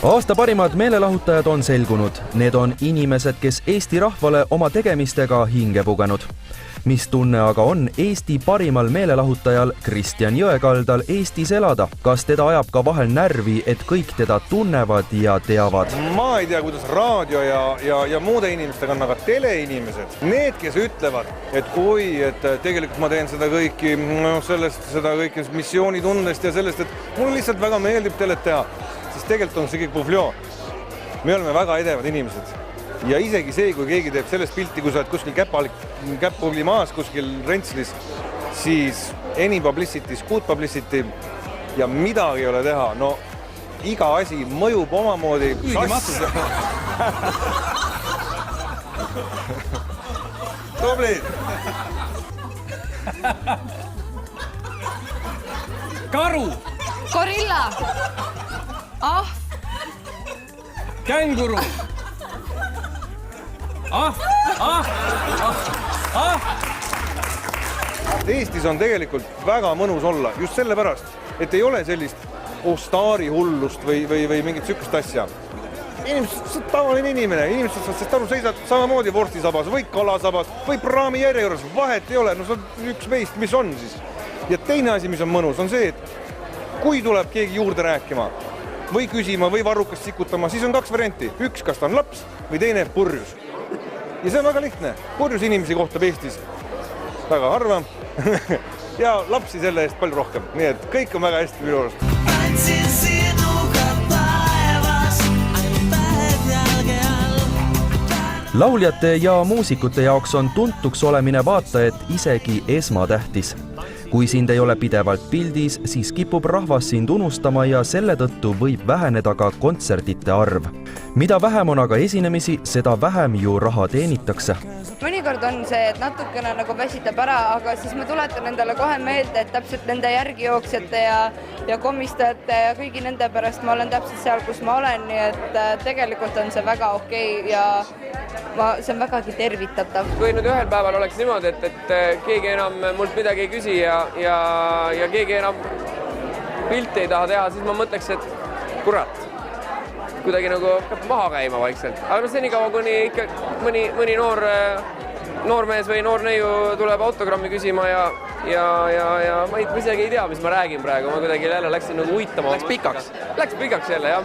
Aasta parimad meelelahutajad on selgunud. Need on inimesed, kes Eesti rahvale oma tegemistega hinge pugenud. Mis tunne aga on Eesti parimal meelelahutajal Kristjan Jõekaldal Eestis elada? Kas teda ajab ka vahel närvi, et kõik teda tunnevad ja teavad? Ma ei tea, kuidas raadio ja muude inimestega on, aga teleinimesed, need, kes ütlevad, et tegelikult ma teen seda kõiki, seda kõiki missioonitundest ja sellest, et mulle lihtsalt väga meeldib telet teha, siis tegelikult on see kõik pufljoo. Me oleme väga edevad inimesed. Ja isegi see, kui keegi teeb sellest pilti, kui sa oled kuskil käppubli maas, kuskil rentslis, siis any publicity, good publicity ja midagi ei ole teha. No iga asi mõjub omamoodi. Tubli! Karu! Gorilla! Ahv! Känguru! Eestis on tegelikult väga mõnus olla, just sellepärast, et ei ole sellist staari hullust või mingit sükust asja. Inimesed, sa oled tavaline inimene, inimesed saad sest aru, seisad samamoodi vorstisabas või kalasabas või praami järje juures, vahet ei ole, no see on üks meist, mis on siis. Ja teine asi, mis on mõnus, on see, et kui tuleb keegi juurde rääkima või küsima või varrukast sikutama, siis on kaks varianti. Üks, kas ta on laps või teine purjus. Ja see on väga lihtne. Purjus inimesi kohtab Eestis väga harva ja lapsi selle eest palju rohkem. Nii et kõik on väga hästi minu arust. Lauljate ja muusikute jaoks on tuntuks olemine vaatajat isegi esmatähtis. Kui sind ei ole pidevalt pildis, siis kipub rahvas sind unustama ja selle tõttu võib väheneda ka kontserdite arv. Mida vähem on aga esinemisi, seda vähem ju raha teenitakse. Mõnikord on see, et natukene nagu väsitab ära, aga siis ma tuletan endale kohe meelde, et täpselt nende järgijooksjate ja komistajate ja kõigi nende pärast ma olen täpselt seal, kus ma olen, nii et tegelikult on see väga okei ja see on vägagi tervitatav. Kui nüüd ühel päeval oleks niimoodi, et keegi enam mult midagi ei küsi ja keegi enam pilti ei taha teha, siis ma mõtleks, et kurat, kuidagi nagu hakkab maha käima vaikselt. Aga senikaua, kuni ikka mõni noor mees või noor neiu tuleb autogrammi küsima ja ma isegi ei tea, mis ma räägin praegu. Ma kuidagi jälle läksin nagu uitama. Läks pikaks jälle, jah.